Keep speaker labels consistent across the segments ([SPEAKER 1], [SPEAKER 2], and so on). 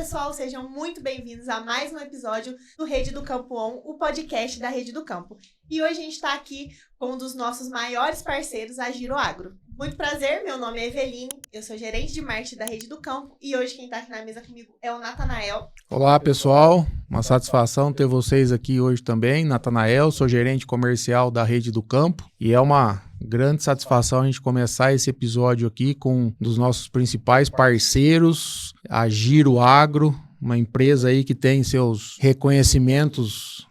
[SPEAKER 1] pessoal, sejam muito bem-vindos a mais um episódio do Rede do Campo On, o podcast da Rede do Campo. E hoje a gente está aqui com um dos nossos maiores parceiros, a Giro Agro. Muito prazer, meu nome é Eveline, eu sou gerente de marketing da Rede do Campo e hoje quem está aqui na mesa comigo é o Natanael.
[SPEAKER 2] Olá pessoal, uma satisfação ter vocês aqui hoje também. Natanael, sou gerente comercial da Rede do Campo e é uma grande satisfação a gente começar esse episódio aqui com um dos nossos principais parceiros, a Giro Agro, uma empresa aí que tem seus reconhecimentos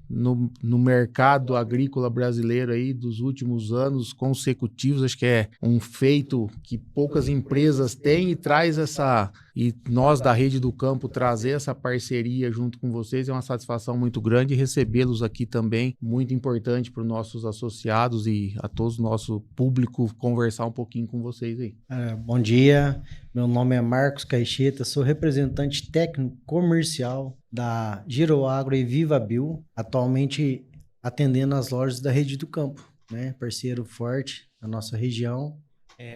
[SPEAKER 2] no mercado agrícola brasileiro aí dos últimos anos consecutivos. Acho que é um feito que poucas empresas têm e traz essa... E nós da Rede do Campo trazer essa parceria junto com vocês é uma satisfação muito grande e recebê-los aqui também, muito importante para os nossos associados e a todos o nosso público conversar um pouquinho com vocês aí.
[SPEAKER 3] Bom dia, meu nome é Marcos Caixeta, sou representante técnico comercial da Giro Agro e Viva Bio, atualmente atendendo as lojas da Rede do Campo, né? Parceiro forte na nossa região.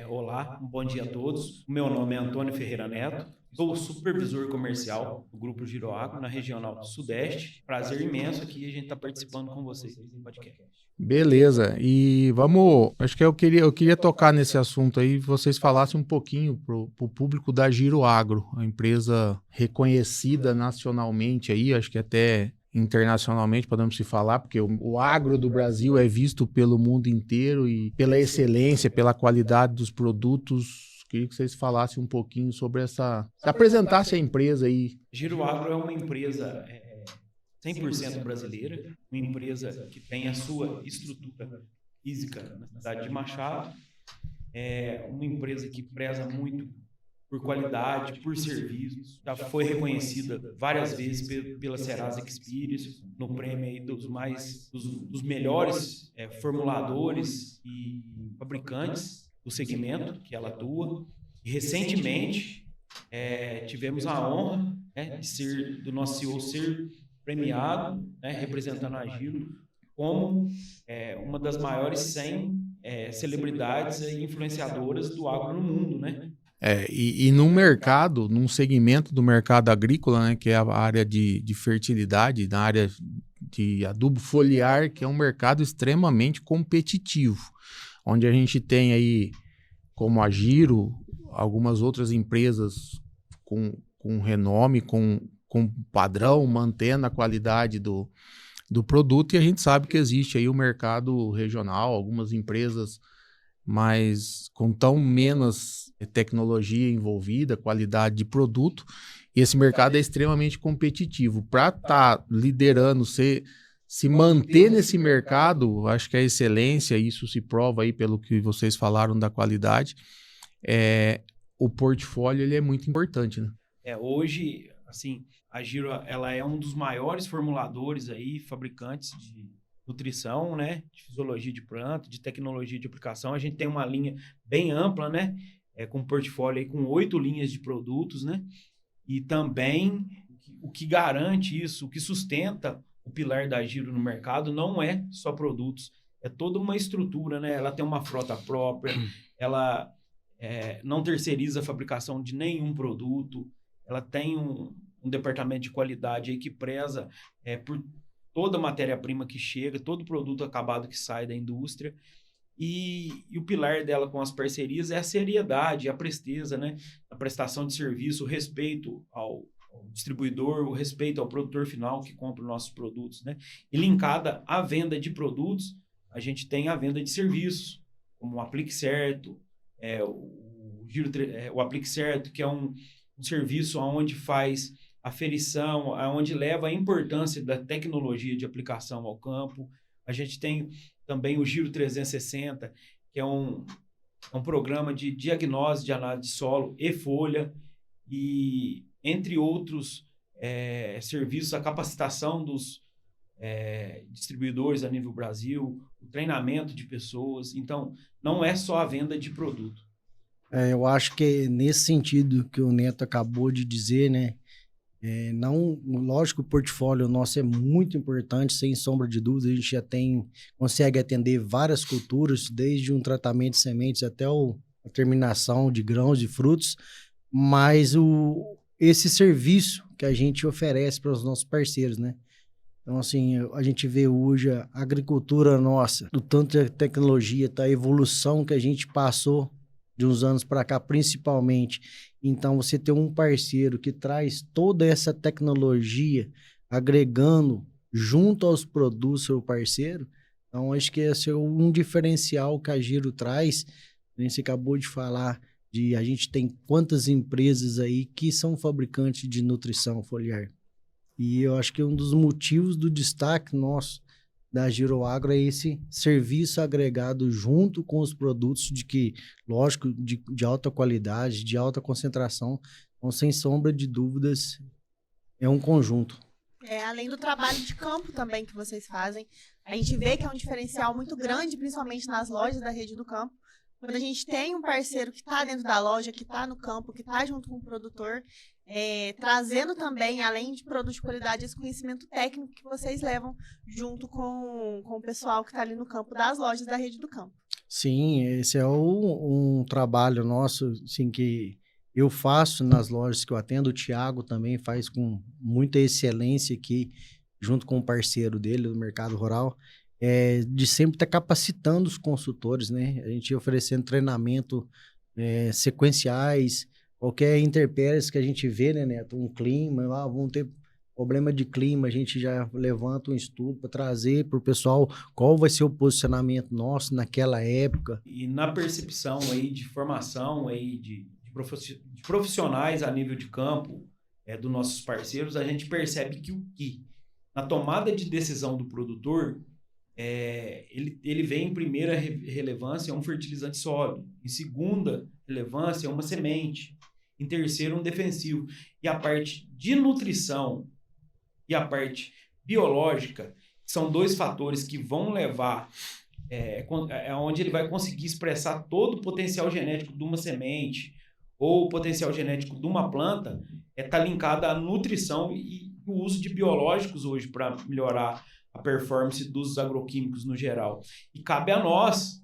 [SPEAKER 4] Olá, bom dia a todos. O meu nome é Antônio Ferreira Neto, sou supervisor comercial do Grupo Giro Agro na Regional do Sudeste. Prazer imenso aqui a gente estar participando com vocês no podcast.
[SPEAKER 2] Beleza, e vamos, acho que eu queria tocar nesse assunto aí, vocês falassem um pouquinho pro público da Giro Agro, a empresa reconhecida nacionalmente aí, acho que até internacionalmente podemos se falar, porque o agro do Brasil é visto pelo mundo inteiro e pela excelência, pela qualidade dos produtos. Queria que vocês falassem um pouquinho sobre apresentassem a empresa aí.
[SPEAKER 4] Giro Agro é uma empresa 100% brasileira, uma empresa que tem a sua estrutura física na cidade de Machado, é uma empresa que preza muito por qualidade, por serviços, já foi reconhecida várias vezes pela Serasa Experience, no prêmio aí dos melhores formuladores e fabricantes do segmento que ela atua. E recentemente tivemos a honra do nosso CEO ser premiado, representando a Giro, como uma das maiores 100 celebridades e influenciadoras do agro no mundo, né?
[SPEAKER 2] E num segmento do mercado agrícola, né, que é a área de fertilidade, na área de adubo foliar, que é um mercado extremamente competitivo, onde a gente tem aí, como a Giro, algumas outras empresas com renome, com padrão, mantendo a qualidade do produto, e a gente sabe que existe aí o mercado regional, algumas empresas mas com tão menos tecnologia envolvida, qualidade de produto, e esse mercado é extremamente competitivo. Para estar liderando, se manter nesse mercado, acho que a excelência, isso se prova aí pelo que vocês falaram da qualidade, o portfólio ele é muito importante, né?
[SPEAKER 4] Hoje, assim, a Giro ela é um dos maiores formuladores aí, fabricantes de nutrição, né, de fisiologia de planta, de tecnologia de aplicação. A gente tem uma linha bem ampla, né, com portfólio aí com 8 linhas de produtos, né, e também o que garante isso, o que sustenta o pilar da Giro no mercado não é só produtos, é toda uma estrutura, né, ela tem uma frota própria, ela não terceiriza a fabricação de nenhum produto, ela tem um departamento de qualidade aí que preza por toda matéria-prima que chega, todo produto acabado que sai da indústria. E o pilar dela com as parcerias é a seriedade, a presteza, né? A prestação de serviço, o respeito ao distribuidor, o respeito ao produtor final que compra os nossos produtos, né? E linkada à venda de produtos, a gente tem a venda de serviços, como o Aplique Certo, o Aplique Certo, que é um serviço onde faz aferição, onde leva a importância da tecnologia de aplicação ao campo. A gente tem também o Giro 360, que é um programa de diagnóstico de análise de solo e folha, e entre outros serviços, a capacitação dos distribuidores a nível Brasil, o treinamento de pessoas. Então, não é só a venda de produto.
[SPEAKER 3] Eu acho que nesse sentido que o Neto acabou de dizer, né? Lógico, o portfólio nosso é muito importante, sem sombra de dúvida. A gente já consegue atender várias culturas, desde um tratamento de sementes até a terminação de grãos e frutos, mas esse serviço que a gente oferece para os nossos parceiros, né? Então, assim, a gente vê hoje a agricultura nossa, do tanto de tecnologia, tá? A evolução que a gente passou de uns anos para cá, principalmente. Então, você ter um parceiro que traz toda essa tecnologia, agregando junto aos produtos do seu parceiro, então, acho que esse é um diferencial que a Giro traz. Você acabou de falar a gente tem quantas empresas aí que são fabricantes de nutrição foliar. E eu acho que um dos motivos do destaque nosso da Giro Agro é esse serviço agregado junto com os produtos lógico, de alta qualidade, de alta concentração. Então, sem sombra de dúvidas, é um conjunto.
[SPEAKER 1] Além do trabalho de campo também que vocês fazem, a gente vê que é um diferencial muito grande, principalmente nas lojas da Rede do Campo, quando a gente tem um parceiro que está dentro da loja, que está no campo, que está junto com o produtor, trazendo também, além de produto de qualidade, esse conhecimento técnico que vocês levam junto com o pessoal que está ali no campo das lojas da Rede do Campo.
[SPEAKER 3] Sim, esse é um trabalho nosso, assim, que eu faço nas lojas que eu atendo. O Thiago também faz com muita excelência aqui, junto com o parceiro dele do mercado rural, de sempre estar capacitando os consultores, né? A gente oferecendo treinamento sequenciais, qualquer intempéries que a gente vê, né, Neto? Um clima, vamos ter problema de clima, a gente já levanta um estudo para trazer para o pessoal qual vai ser o posicionamento nosso naquela época.
[SPEAKER 4] E na percepção aí de formação aí de profissionais a nível de campo dos nossos parceiros, a gente percebe que na tomada de decisão do produtor, ele vem em primeira relevância um fertilizante sólido, em segunda relevância uma semente, em terceiro um defensivo. E a parte de nutrição e a parte biológica são dois fatores que vão levar onde ele vai conseguir expressar todo o potencial genético de uma semente ou o potencial genético de uma planta, está linkada à nutrição e o uso de biológicos hoje para melhorar a performance dos agroquímicos no geral. E cabe a nós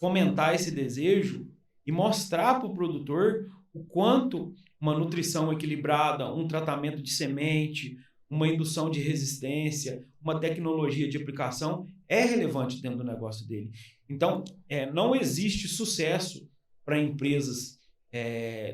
[SPEAKER 4] fomentar esse desejo e mostrar para o produtor o quanto uma nutrição equilibrada, um tratamento de semente, uma indução de resistência, uma tecnologia de aplicação é relevante dentro do negócio dele. Então, não existe sucesso para empresas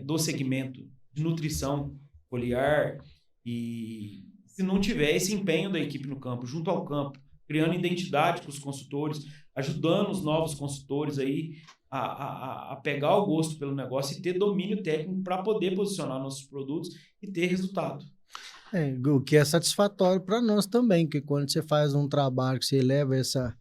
[SPEAKER 4] do segmento de nutrição foliar e se não tiver esse empenho da equipe no campo, junto ao campo, criando identidade com os consultores, ajudando os novos consultores aí a pegar o gosto pelo negócio e ter domínio técnico para poder posicionar nossos produtos e ter resultado.
[SPEAKER 3] O que é satisfatório para nós também, que quando você faz um trabalho, que você leva essa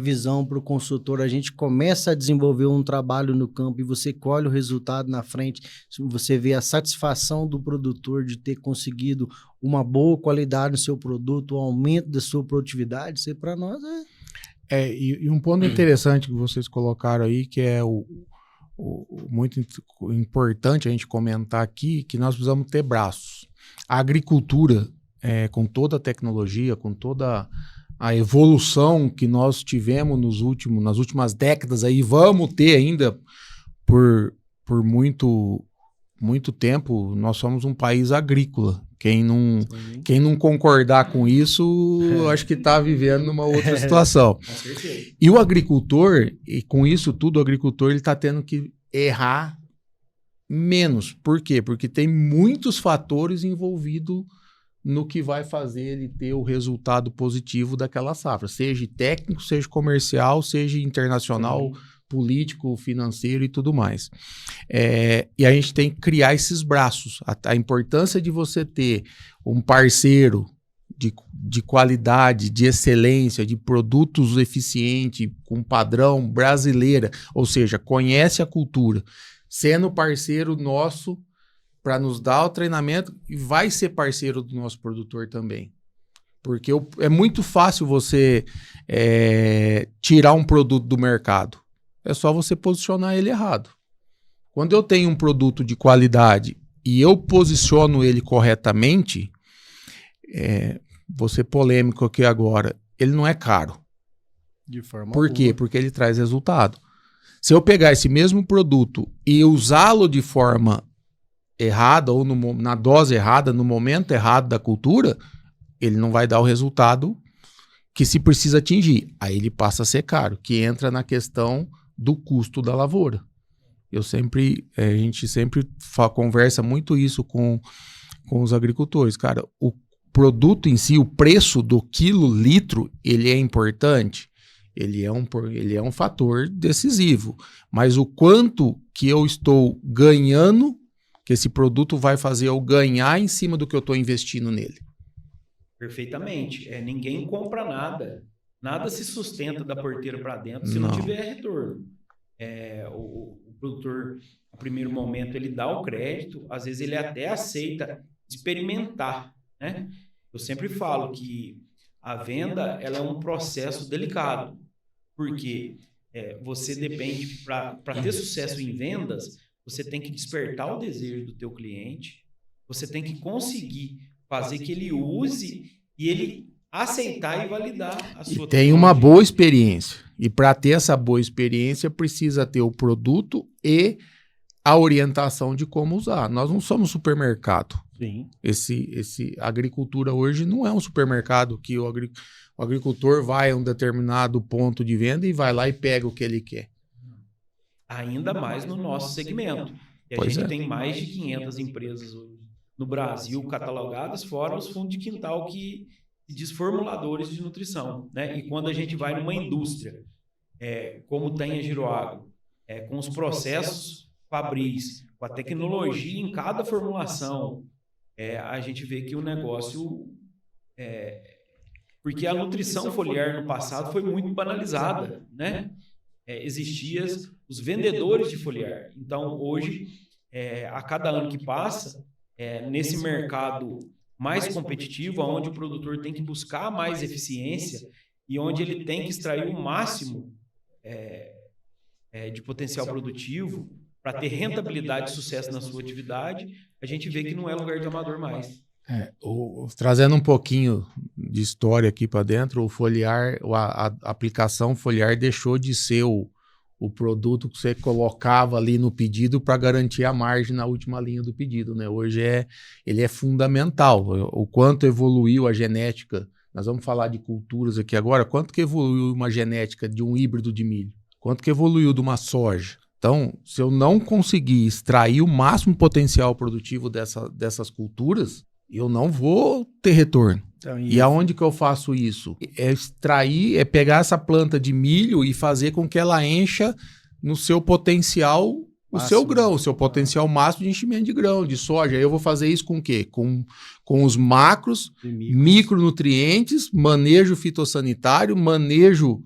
[SPEAKER 3] visão para o consultor, a gente começa a desenvolver um trabalho no campo e você colhe o resultado na frente, você vê a satisfação do produtor de ter conseguido uma boa qualidade no seu produto, o aumento da sua produtividade, isso para nós
[SPEAKER 2] e um ponto interessante que vocês colocaram aí, que é muito importante a gente comentar aqui, que nós precisamos ter braços. A agricultura, com toda a tecnologia, com toda a evolução que nós tivemos nas últimas décadas, aí vamos ter ainda por muito tempo, nós somos um país agrícola. Quem não concordar com isso, acho que está vivendo numa outra situação.
[SPEAKER 4] Com certeza.
[SPEAKER 2] E o agricultor, e com isso tudo, o agricultor está tendo que errar menos. Por quê? Porque tem muitos fatores envolvidos no que vai fazer ele ter o resultado positivo daquela safra, seja técnico, seja comercial, seja internacional, político, financeiro e tudo mais. E a gente tem que criar esses braços. A importância de você ter um parceiro de qualidade, de excelência, de produtos eficientes, com padrão brasileira, ou seja, conhece a cultura, sendo parceiro nosso para nos dar o treinamento e vai ser parceiro do nosso produtor também. Porque é muito fácil você tirar um produto do mercado. É só você posicionar ele errado. Quando eu tenho um produto de qualidade e eu posiciono ele corretamente, vou ser polêmico aqui agora, ele não é caro.
[SPEAKER 3] De forma
[SPEAKER 2] Por quê? Porque ele traz resultado. Se eu pegar esse mesmo produto e usá-lo de forma errada ou na dose errada, no momento errado da cultura, ele não vai dar o resultado que se precisa atingir. Aí ele passa a ser caro, que entra na questão do custo da lavoura. A gente sempre conversa muito isso com os agricultores. Cara, o produto em si, o preço do quilo-litro, ele é importante? Ele é um fator decisivo. Mas o quanto que eu estou ganhando, que esse produto vai fazer eu ganhar em cima do que eu estou investindo nele.
[SPEAKER 4] Perfeitamente. Ninguém compra nada. Nada se sustenta da porteira para dentro se não tiver retorno. O produtor, no primeiro momento, ele dá o crédito, às vezes ele até aceita experimentar, né? Eu sempre falo que a venda ela é um processo delicado, porque você depende, para ter sucesso em vendas, você tem que despertar o desejo do teu cliente, você tem que conseguir fazer que ele use e ele aceitar e validar a sua
[SPEAKER 2] tecnologia. Tem uma boa experiência. E para ter essa boa experiência, precisa ter o produto e a orientação de como usar. Nós não somos supermercado.
[SPEAKER 3] Sim.
[SPEAKER 2] A agricultura hoje não é um supermercado que o agricultor vai a um determinado ponto de venda e vai lá e pega o que ele quer.
[SPEAKER 4] Ainda mais no nosso segmento. E a gente tem mais de 500 empresas hoje no Brasil catalogadas, fora os fundos de quintal que diz formuladores de nutrição, né? E quando a gente vai numa indústria, como tem a Giroagro, com os processos fabris, com a tecnologia em cada formulação, a gente vê que o negócio... porque a nutrição foliar no passado foi muito banalizada, né? Existiam os vendedores de foliar. Então, hoje, a cada ano que passa, nesse mercado mais competitivo, onde o produtor tem que buscar mais eficiência e onde ele tem que extrair o máximo de potencial produtivo para ter rentabilidade e sucesso na sua atividade, a gente vê que não é lugar de amador mais.
[SPEAKER 2] Trazendo um pouquinho de história aqui para dentro, o foliar, a aplicação foliar deixou de ser o produto que você colocava ali no pedido para garantir a margem na última linha do pedido, né? Hoje ele é fundamental. O quanto evoluiu a genética, nós vamos falar de culturas aqui agora, quanto que evoluiu uma genética de um híbrido de milho? Quanto que evoluiu de uma soja? Então, se eu não conseguir extrair o máximo potencial produtivo dessas culturas, eu não vou ter retorno. Então, e aonde que eu faço isso? É extrair, pegar essa planta de milho e fazer com que ela encha no seu potencial, o seu grão, o seu potencial máximo de enchimento de grão, de soja. Aí eu vou fazer isso com o quê? Com os macros, micronutrientes, manejo fitossanitário, manejo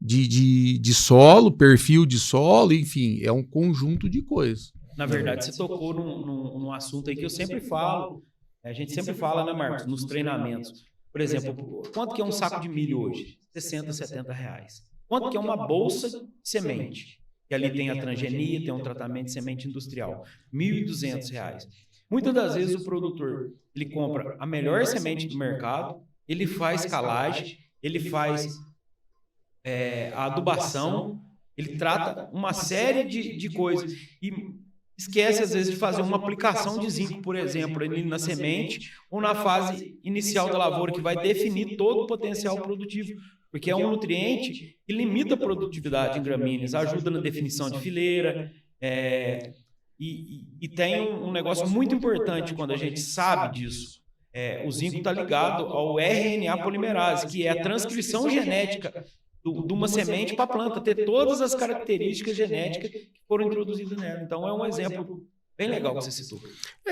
[SPEAKER 2] de solo, perfil de solo, enfim, é um conjunto de coisas.
[SPEAKER 4] Na verdade, você tocou num assunto aí que eu sempre falo. A gente sempre fala, né, Marcos, nos treinamentos. Por exemplo, quanto que é um saco de milho hoje? 60, 70 reais. Quanto que é uma bolsa de semente? Que ali tem a transgenia, tem um tratamento de semente industrial. 1.200 reais. Muitas das vezes o produtor, ele compra a melhor semente do mercado, ele faz calagem, ele faz a adubação, ele trata uma série de coisas e esquece, às vezes, de fazer uma aplicação de zinco, por exemplo, ali na semente ou na fase inicial da lavoura, que vai definir todo o potencial produtivo, porque é um nutriente que limita a produtividade em gramíneas, ajuda na definição de fileira, e tem um negócio muito importante quando a gente sabe disso. O zinco está ligado ao RNA polimerase, que é a transcrição genética de uma semente para a planta, ter todas as características genéticas que foram introduzidas nela. Então, é um exemplo bem legal que você citou.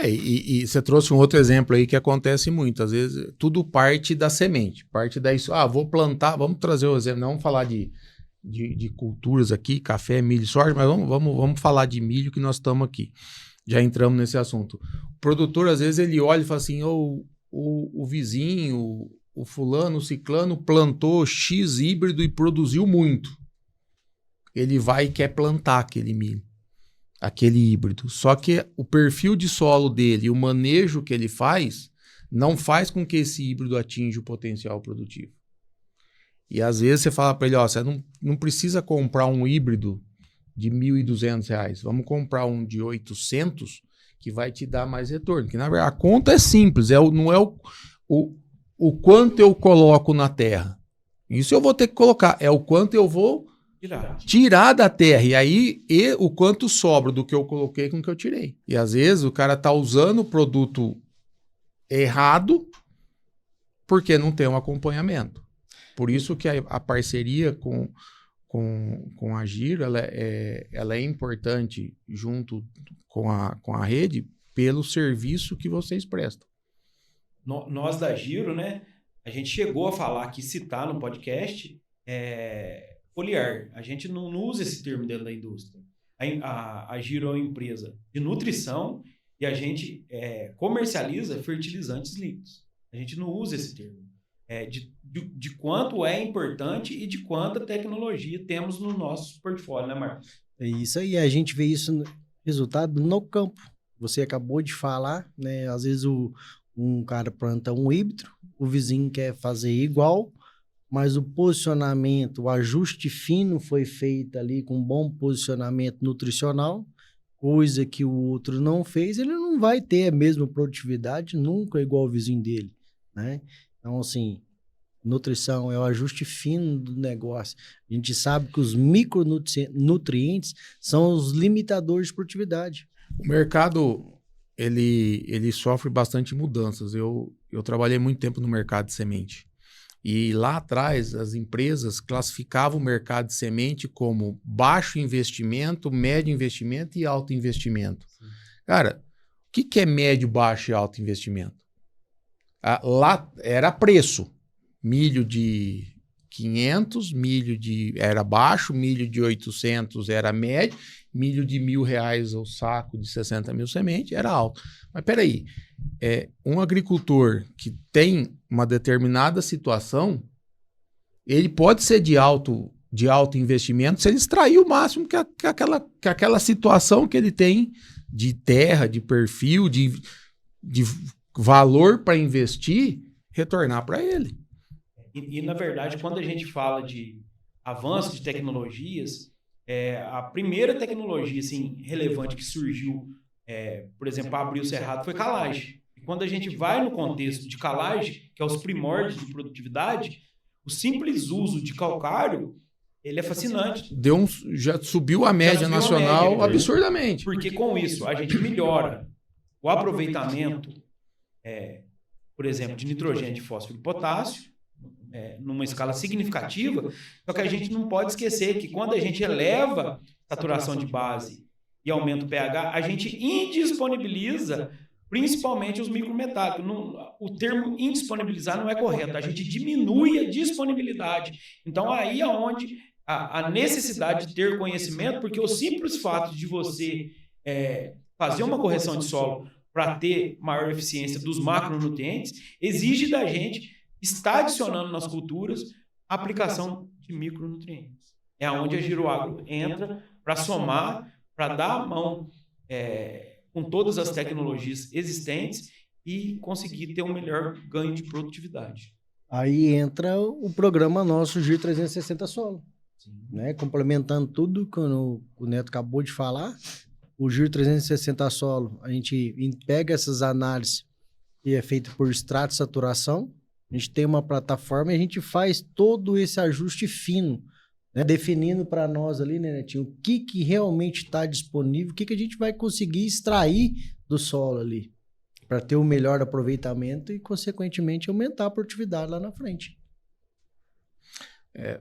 [SPEAKER 2] E você trouxe um outro exemplo aí que acontece muito. Às vezes, tudo parte da semente. Parte da isso. Vou plantar, vamos trazer o exemplo, não vamos falar de culturas aqui, café, milho, soja, mas vamos falar de milho que nós estamos aqui. Já entramos nesse assunto. O produtor, às vezes, ele olha e fala assim, o vizinho... O fulano, o ciclano plantou X híbrido e produziu muito. Ele vai e quer plantar aquele milho, aquele híbrido. Só que o perfil de solo dele, o manejo que ele faz, não faz com que esse híbrido atinja o potencial produtivo. E às vezes você fala para ele, você não precisa comprar um híbrido de R$ 1.200. Vamos comprar um de 800, que vai te dar mais retorno. Que, na verdade, a conta é simples, não é o quanto eu coloco na terra. Isso eu vou ter que colocar, é o quanto eu vou tirar da terra. E aí, o quanto sobra do que eu coloquei com o que eu tirei. E às vezes o cara tá usando o produto errado porque não tem um acompanhamento. Por isso que a parceria com a Giro, ela é importante junto com a rede pelo serviço que vocês prestam.
[SPEAKER 4] Nós da Giro, né, a gente chegou a falar aqui, citar no podcast, foliar. A gente não usa esse termo dentro da indústria. A Giro é uma empresa de nutrição e a gente comercializa fertilizantes líquidos. A gente não usa esse termo. De quanto é importante e de quanta tecnologia temos no nosso portfólio, né, Marcos?
[SPEAKER 3] É isso aí, a gente vê isso no resultado no campo. Você acabou de falar, né? Às vezes um cara planta um híbrido, o vizinho quer fazer igual, mas o posicionamento, o ajuste fino foi feito ali com um bom posicionamento nutricional, coisa que o outro não fez, ele não vai ter a mesma produtividade nunca igual o vizinho dele, né? Então, assim, nutrição é o ajuste fino do negócio. A gente sabe que os micronutrientes são os limitadores de produtividade.
[SPEAKER 2] O mercado, ele sofre bastante mudanças. Eu trabalhei muito tempo no mercado de semente. E lá atrás, as empresas classificavam o mercado de semente como baixo investimento, médio investimento e alto investimento. Sim. Cara, o que é médio, baixo e alto investimento? Lá era preço. Milho de 500, era baixo, milho de 800 era médio, milho de R$1.000 o saco de 60 mil sementes era alto. Mas peraí, um agricultor que tem uma determinada situação, ele pode ser de alto investimento se ele extrair o máximo que aquela situação que ele tem de terra, de perfil, de valor para investir, retornar para ele.
[SPEAKER 4] E, na verdade, quando a gente fala de avanço de tecnologias, a primeira tecnologia assim, relevante que surgiu, por exemplo, para abrir o cerrado, foi calagem. E quando a gente vai no contexto de calagem, que é os primórdios de produtividade, o simples uso de calcário, ele é fascinante.
[SPEAKER 2] Já subiu a média nacional absurdamente.
[SPEAKER 4] Porque com isso a gente melhora o aproveitamento, por exemplo, de nitrogênio, de fósforo e potássio, numa escala significativa, só que a gente não pode esquecer que quando a gente eleva a saturação de base e aumenta o pH, a gente indisponibiliza principalmente os micrometálicos. O termo indisponibilizar não é correto, a gente diminui a disponibilidade. Então, aí é onde a necessidade de ter conhecimento, porque o simples fato de você fazer uma correção de solo para ter maior eficiência dos macronutrientes, exige da gente estar adicionando nas culturas a aplicação de micronutrientes. É onde a Giroagro entra para somar, para dar a mão com todas as tecnologias existentes e conseguir ter um melhor ganho de produtividade.
[SPEAKER 3] Aí entra o programa nosso Giro 360 Solo, né? Complementando tudo que o Neto acabou de falar, o Giro 360 Solo, a gente pega essas análises que é feito por extrato de saturação, a gente tem uma plataforma e a gente faz todo esse ajuste fino, né? Definindo para nós ali, né, Netinho, o que realmente está disponível, o que a gente vai conseguir extrair do solo ali, para ter o melhor aproveitamento e, consequentemente, aumentar a produtividade lá na frente.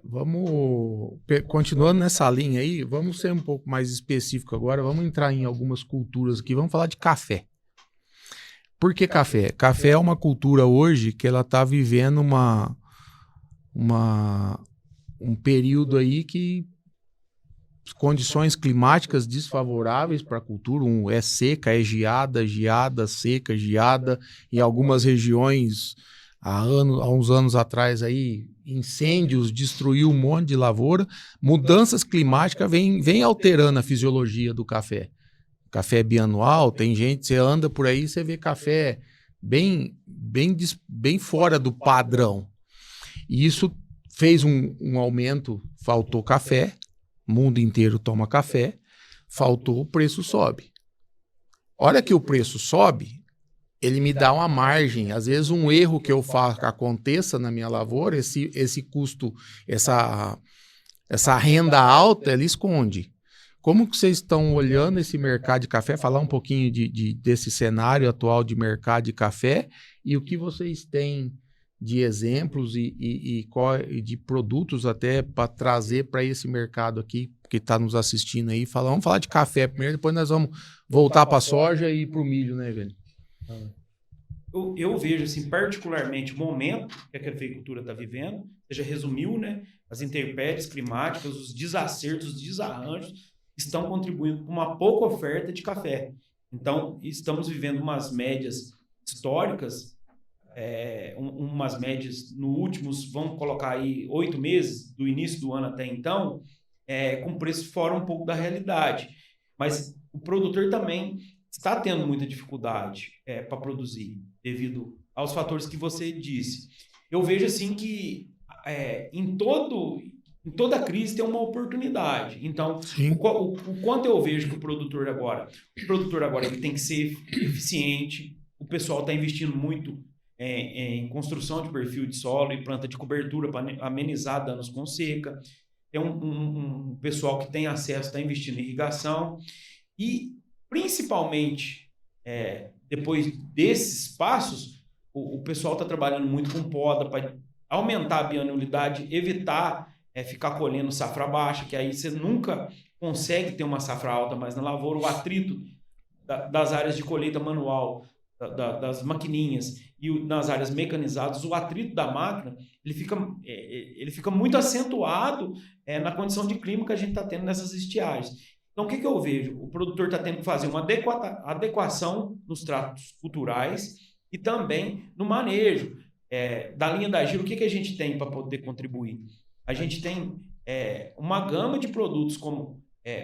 [SPEAKER 2] Vamos, continuando nessa linha aí, vamos ser um pouco mais específico agora, vamos entrar em algumas culturas aqui, vamos falar de café. Por que café? Café é uma cultura hoje que ela está vivendo um período aí que condições climáticas desfavoráveis para a cultura, é seca, é geada, seca, geada, em algumas regiões, há uns anos atrás aí, incêndios, destruiu um monte de lavoura, mudanças climáticas vem alterando a fisiologia do café. Café bianual, tem gente, você anda por aí, você vê café bem fora do padrão. E isso fez um aumento, faltou café, o mundo inteiro toma café, faltou, o preço sobe. hora que o preço sobe, ele me dá uma margem. Às vezes um erro que eu faço que aconteça na minha lavoura, esse custo, essa renda alta, ele esconde. Como que vocês estão olhando esse mercado de café? Falar um pouquinho desse cenário atual de mercado de café e o que vocês têm de exemplos e de produtos até para trazer para esse mercado aqui que está nos assistindo aí. Vamos falar de café primeiro, depois nós vamos voltar para a soja e para o milho, né, velho?
[SPEAKER 4] Eu vejo, assim, particularmente o momento que a cafeicultura está vivendo, você já resumiu, né? As intempéries climáticas, os desacertos, os desarranjos estão contribuindo com uma pouca oferta de café. Então, estamos vivendo umas médias históricas, umas médias no últimos, vamos colocar aí 8 meses, do início do ano até então, com preço fora um pouco da realidade. Mas o produtor também está tendo muita dificuldade para produzir, devido aos fatores que você disse. Eu vejo assim que em toda crise tem uma oportunidade. Então, o quanto eu vejo que o produtor agora ele tem que ser eficiente, o pessoal está investindo muito em construção de perfil de solo e planta de cobertura para amenizar danos com seca. Tem um pessoal que tem acesso, está investindo em irrigação e, principalmente, depois desses passos, o pessoal está trabalhando muito com poda para aumentar a bianualidade, evitar ficar colhendo safra baixa, que aí você nunca consegue ter uma safra alta mais na lavoura. O atrito das áreas de colheita manual, das maquininhas e nas áreas mecanizadas, o atrito da máquina, ele fica muito acentuado na condição de clima que a gente está tendo nessas estiagens. Então, o que eu vejo? O produtor está tendo que fazer uma adequação nos tratos culturais e também no manejo da linha da Giro. O que a gente tem para poder contribuir? A gente tem uma gama de produtos como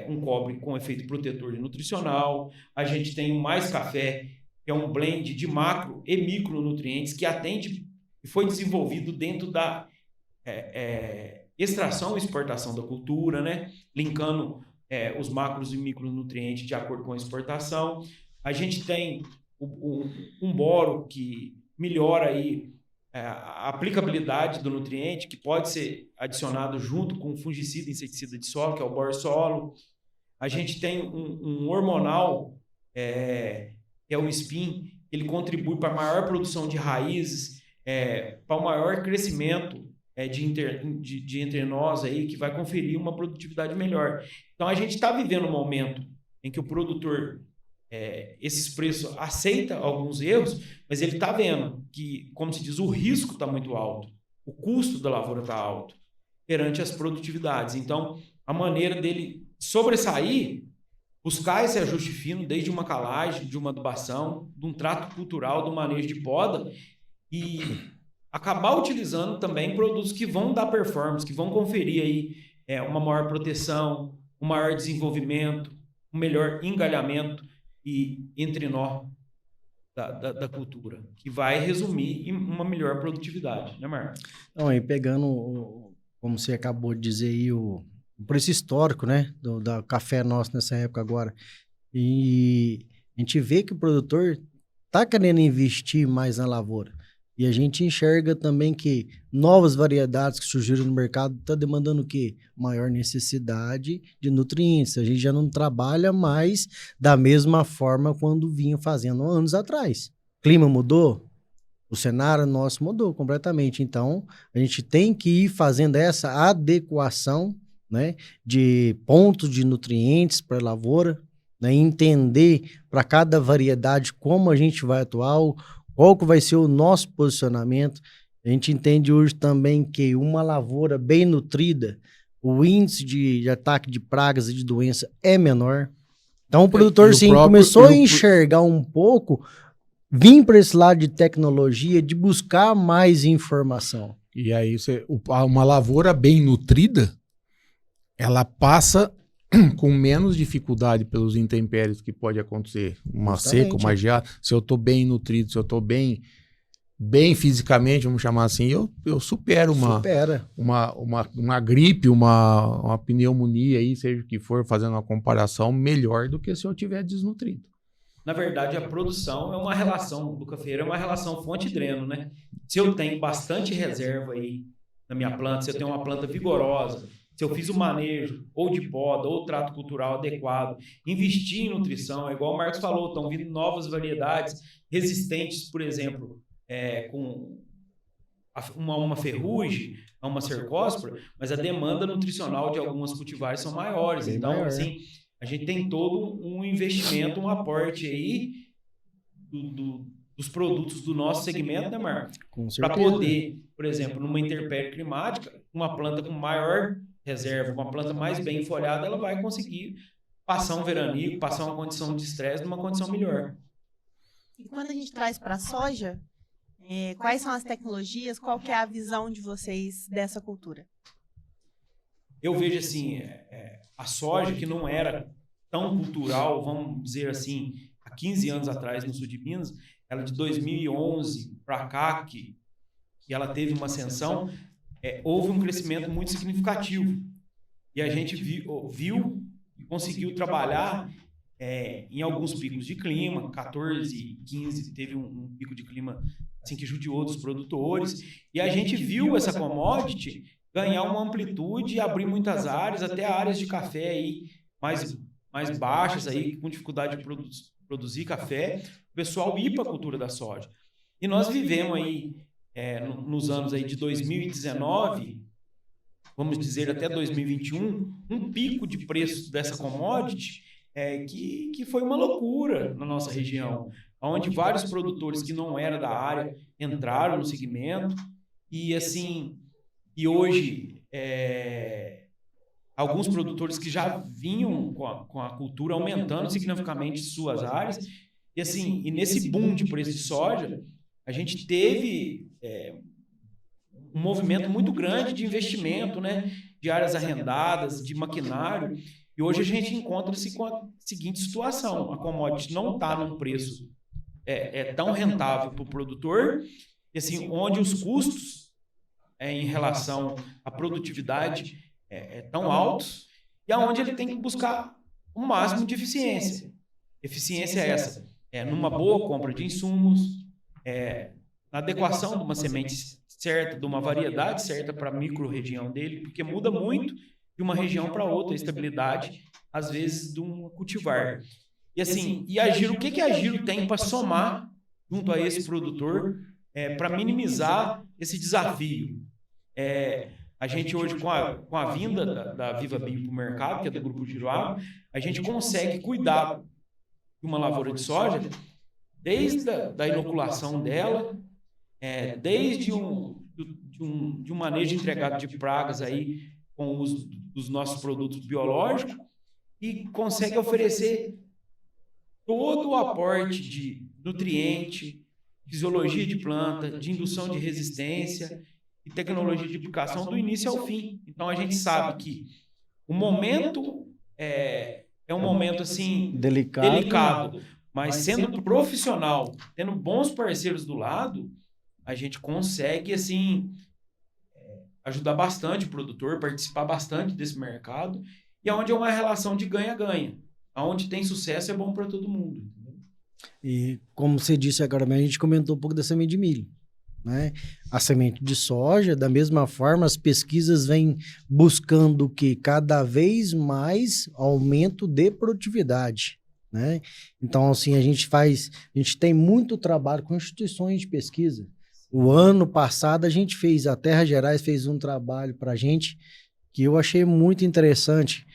[SPEAKER 4] um cobre com efeito protetor e nutricional, a gente tem o Mais Café, que é um blend de macro e micronutrientes que atende e foi desenvolvido dentro da extração e exportação da cultura, né? Linkando os macros e micronutrientes de acordo com a exportação. A gente tem um boro que melhora aí a aplicabilidade do nutriente, que pode ser adicionado junto com o fungicida e inseticida de solo, que é o bor-solo. A gente tem um hormonal, que é o SPIN, ele contribui para a maior produção de raízes, para o maior crescimento de entre nós, aí, que vai conferir uma produtividade melhor. Então, a gente está vivendo um momento em que o produtor, esses preços, aceita alguns erros, mas ele está vendo que, como se diz, o risco está muito alto, o custo da lavoura está alto perante as produtividades. Então, a maneira dele sobressair, buscar esse ajuste fino, desde uma calagem, de uma adubação, de um trato cultural, do manejo de poda, e acabar utilizando também produtos que vão dar performance, que vão conferir aí uma maior proteção, um maior desenvolvimento, um melhor engalhamento e entrenó da cultura, que vai resumir em uma melhor produtividade, né, Marcos?
[SPEAKER 3] Não, e pegando, como você acabou de dizer aí, o preço histórico, né, da café nosso nessa época agora, e a gente vê que o produtor está querendo investir mais na lavoura, e a gente enxerga também que novas variedades que surgiram no mercado estão demandando o quê? Maior necessidade de nutrientes. A gente já não trabalha mais da mesma forma quando vinha fazendo anos atrás. O clima mudou, o cenário nosso mudou completamente. Então, a gente tem que ir fazendo essa adequação, né, de pontos de nutrientes para a lavoura, né, entender para cada variedade como a gente vai atuar, qual que vai ser o nosso posicionamento. A gente entende hoje também que uma lavoura bem nutrida, o índice de ataque de pragas e de doença é menor. Então o produtor sim começou a enxergar um pouco, vir para esse lado de tecnologia, de buscar mais informação.
[SPEAKER 2] E aí uma lavoura bem nutrida, ela passa com menos dificuldade pelos intempéries que pode acontecer, uma seca, uma geada. Se eu estou bem nutrido, se eu estou bem fisicamente, vamos chamar assim, eu supero uma gripe, uma pneumonia aí, seja o que for, fazendo uma comparação melhor do que se eu tiver desnutrido.
[SPEAKER 4] na verdade, a produção é uma relação, do cafeeiro é uma relação fonte e dreno, né? Se eu tenho bastante reserva aí na minha planta, se eu tenho uma planta vigorosa, se eu fiz o manejo ou de poda ou trato cultural adequado, investir em nutrição, é igual o Marcos falou, estão vindo novas variedades resistentes, por exemplo, com uma ferrugem, a uma cercóspora, mas a demanda nutricional de algumas cultivares são maiores.
[SPEAKER 3] Bem
[SPEAKER 4] então,
[SPEAKER 3] maior.
[SPEAKER 4] assim, a gente tem todo um investimento, um aporte aí dos produtos do nosso segmento, né, Marcos?
[SPEAKER 3] Com
[SPEAKER 4] Para
[SPEAKER 3] certeza.
[SPEAKER 4] poder, por exemplo, numa intempérie climática, uma planta com maior reserva, uma planta mais bem folhada, ela vai conseguir passar um veranico, passar uma condição de estresse numa condição melhor.
[SPEAKER 1] E quando a gente traz para a soja, quais são as tecnologias, qual que é a visão de vocês dessa cultura?
[SPEAKER 4] Eu vejo assim, a soja que não era tão cultural, vamos dizer assim, há 15 anos atrás no sul de Minas, ela de 2011 para cá, que ela teve uma ascensão, houve um crescimento muito significativo. E a gente viu e conseguiu trabalhar em alguns picos de clima, 14, 15, teve um pico de clima assim, que judiou dos produtores, e a gente viu essa commodity ganhar uma amplitude e abrir muitas áreas, até áreas de café aí mais baixas, aí, com dificuldade de produzir café, o pessoal ir para a cultura da soja. E nós vivemos aí, nos anos aí de 2019, vamos dizer até 2021, um pico de preço dessa commodity que foi uma loucura na nossa região, onde vários produtores que não eram da área entraram no segmento e assim, e hoje alguns produtores que já vinham com a cultura aumentando significativamente suas áreas e assim, e nesse boom de preço de soja, a gente teve um movimento muito grande de investimento, né, de áreas arrendadas, de maquinário. E hoje a gente encontra-se com a seguinte situação: a commodity não está num preço tão rentável para o produtor, e, assim, onde os custos em relação à produtividade tão altos, e aonde ele tem que buscar o máximo de eficiência. Eficiência é essa: numa boa compra de insumos, na adequação de uma semente certa, de uma variedade certa para a micro-região dele, porque muda muito de uma região para outra, a estabilidade, às vezes, de um cultivar. E assim, e a Giro, o que a Giro tem para somar junto a esse produtor para minimizar esse desafio? A gente hoje, com a vinda da Viva Bio para o mercado, que é do Grupo Giro Agro, a gente consegue cuidar de uma lavoura de soja desde a inoculação dela, desde um manejo entregado de pragas aí, com o uso dos nossos produtos biológicos, e consegue oferecer todo o aporte de nutriente, fisiologia de planta, de indução de resistência e tecnologia de aplicação do início ao fim. Então a gente sabe que o momento é um momento assim delicado, mas sendo profissional, tendo bons parceiros do lado, a gente consegue assim ajudar bastante o produtor, participar bastante desse mercado, e onde é uma relação de ganha-ganha. Onde tem sucesso é bom para todo mundo. Entendeu?
[SPEAKER 3] E como você disse agora, a gente comentou um pouco da semente de milho, né? A semente de soja, da mesma forma, as pesquisas vêm buscando que cada vez mais aumento de produtividade, né? Então, assim, a gente tem muito trabalho com instituições de pesquisa. O ano passado a Terra Gerais fez um trabalho para a gente que eu achei muito interessante.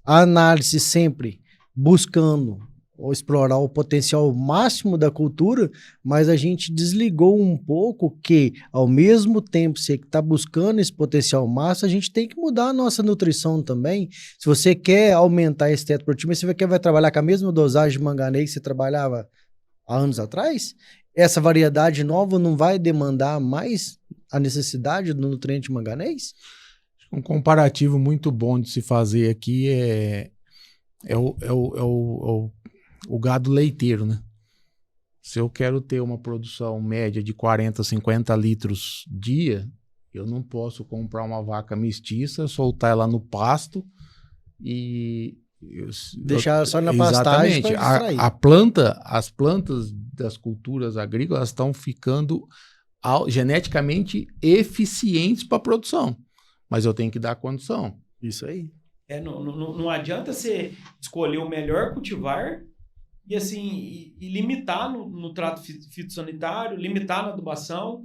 [SPEAKER 3] A análise sempre buscando ou explorar o potencial máximo da cultura, mas a gente desligou um pouco que, ao mesmo tempo que você está buscando esse potencial máximo, a gente tem que mudar a nossa nutrição também. Se você quer aumentar esse teto produtivo, mas você vai trabalhar com a mesma dosagem de manganês que você trabalhava há anos atrás, essa variedade nova não vai demandar mais a necessidade do nutriente manganês?
[SPEAKER 2] Um comparativo muito bom de se fazer aqui é o gado leiteiro, né? Se eu quero ter uma produção média de 40, 50 litros dia, eu não posso comprar uma vaca mestiça, soltar ela no pasto e
[SPEAKER 3] Deixar só na pastagem para distrair.
[SPEAKER 2] As plantas das culturas agrícolas estão ficando geneticamente eficientes para a produção, mas eu tenho que dar condição.
[SPEAKER 3] Isso aí.
[SPEAKER 4] Não adianta você escolher o melhor cultivar e assim e limitar no trato fitossanitário, limitar na adubação.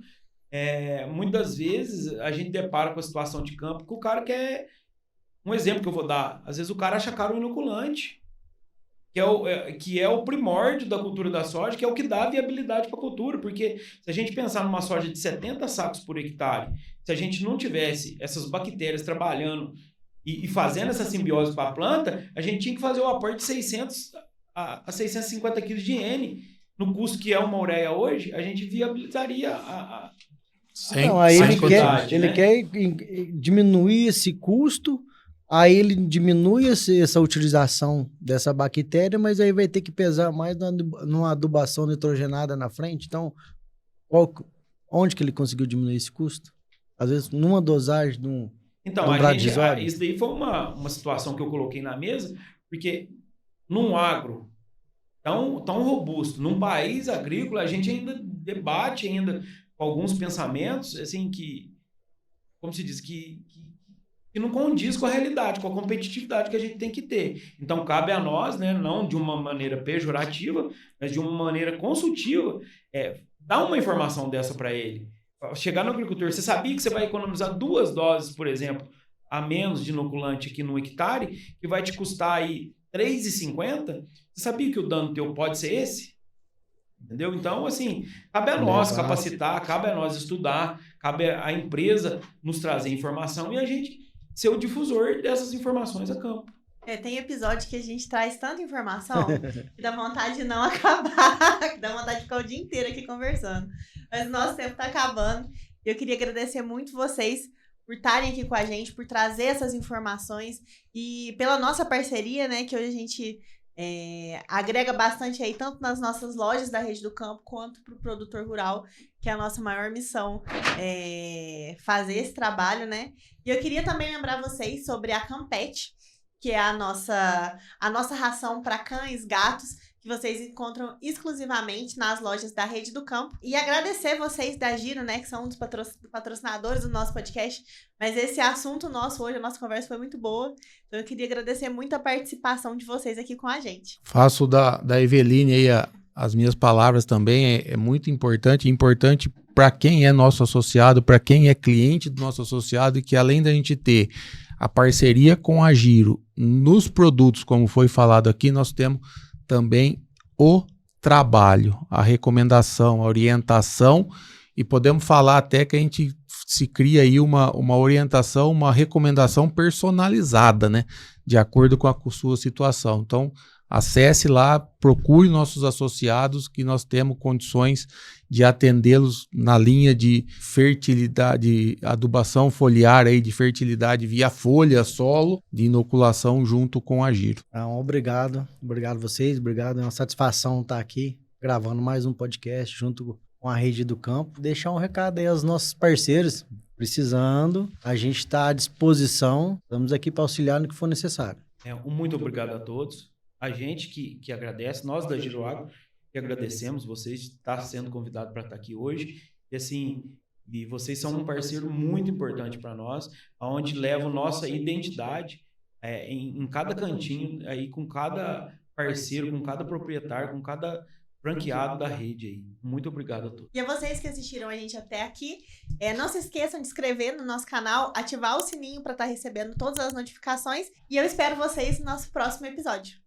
[SPEAKER 4] Muitas vezes a gente depara com a situação de campo que o cara quer... Um exemplo que eu vou dar, às vezes o cara acha caro o inoculante, que é o primórdio da cultura da soja, que é o que dá viabilidade para a cultura, porque se a gente pensar numa soja de 70 sacos por hectare, se a gente não tivesse essas bactérias trabalhando e fazendo essa simbiose para a planta, a gente tinha que fazer o aporte de 600 a 650 quilos de N. No custo que é uma ureia hoje, a gente viabilizaria
[SPEAKER 3] aí ele quer diminuir esse custo. Aí ele diminui essa utilização dessa bactéria, mas aí vai ter que pesar mais numa adubação nitrogenada na frente. Então, onde que ele conseguiu diminuir esse custo? Às vezes, numa dosagem,
[SPEAKER 4] isso daí foi uma situação que eu coloquei na mesa, porque num agro tão robusto, num país agrícola, a gente ainda debate com alguns pensamentos, assim, que, como se diz, que não condiz com a realidade, com a competitividade que a gente tem que ter. Então, cabe a nós, né, não de uma maneira pejorativa, mas de uma maneira consultiva, dar uma informação dessa para ele. Chegar no agricultor, você sabia que você vai economizar 2 doses, por exemplo, a menos de inoculante aqui no hectare, que vai te custar aí R$3,50? Você sabia que o dano teu pode ser esse? Entendeu? Então, assim, cabe a nós capacitar, cabe a nós estudar, cabe a empresa nos trazer informação e a gente ser o difusor dessas informações a campo.
[SPEAKER 1] Tem episódio que a gente traz tanta informação que dá vontade de não acabar, que dá vontade de ficar o dia inteiro aqui conversando. Mas o nosso tempo está acabando. E eu queria agradecer muito vocês por estarem aqui com a gente, por trazer essas informações e pela nossa parceria, né, que hoje a gente agrega bastante aí, tanto nas nossas lojas da Rede do Campo, quanto para o produtor rural, que é a nossa maior missão, fazer esse trabalho, né? E eu queria também lembrar vocês sobre a Campete, que é a nossa ração para cães, gatos, que vocês encontram exclusivamente nas lojas da Rede do Campo. E agradecer vocês da Giro, né, que são um dos patrocinadores do nosso podcast. Mas esse assunto nosso hoje, a nossa conversa foi muito boa. Então eu queria agradecer muito a participação de vocês aqui com a gente.
[SPEAKER 2] Faço da Eveline aí as minhas palavras também. É muito importante para quem é nosso associado, para quem é cliente do nosso associado, e que além da gente ter a parceria com a Giro nos produtos, como foi falado aqui, nós temos também o trabalho, a recomendação, a orientação, e podemos falar até que a gente se cria aí uma orientação, uma recomendação personalizada, né? De acordo com a sua situação. Então, acesse lá, procure nossos associados, que nós temos condições de atendê-los na linha de fertilidade, adubação foliar, aí, de fertilidade via folha, solo, de inoculação junto com a Giro.
[SPEAKER 3] Obrigado a vocês, obrigado, é uma satisfação estar aqui gravando mais um podcast junto com a Rede do Campo. Deixar um recado aí aos nossos parceiros, precisando, a gente está à disposição, estamos aqui para auxiliar no que for necessário.
[SPEAKER 4] Muito obrigado a todos. A gente que agradece, nós da Giro Agro, que agradecemos vocês de estar sendo convidado para estar aqui hoje. E assim, vocês são um parceiro muito importante para nós, onde levam nossa identidade em cada cantinho, aí, com cada parceiro, com cada proprietário, com cada franqueado da rede aí. Muito obrigado a todos.
[SPEAKER 1] E a vocês que assistiram a gente até aqui, não se esqueçam de se inscrever no nosso canal, ativar o sininho para estar recebendo todas as notificações, e eu espero vocês no nosso próximo episódio.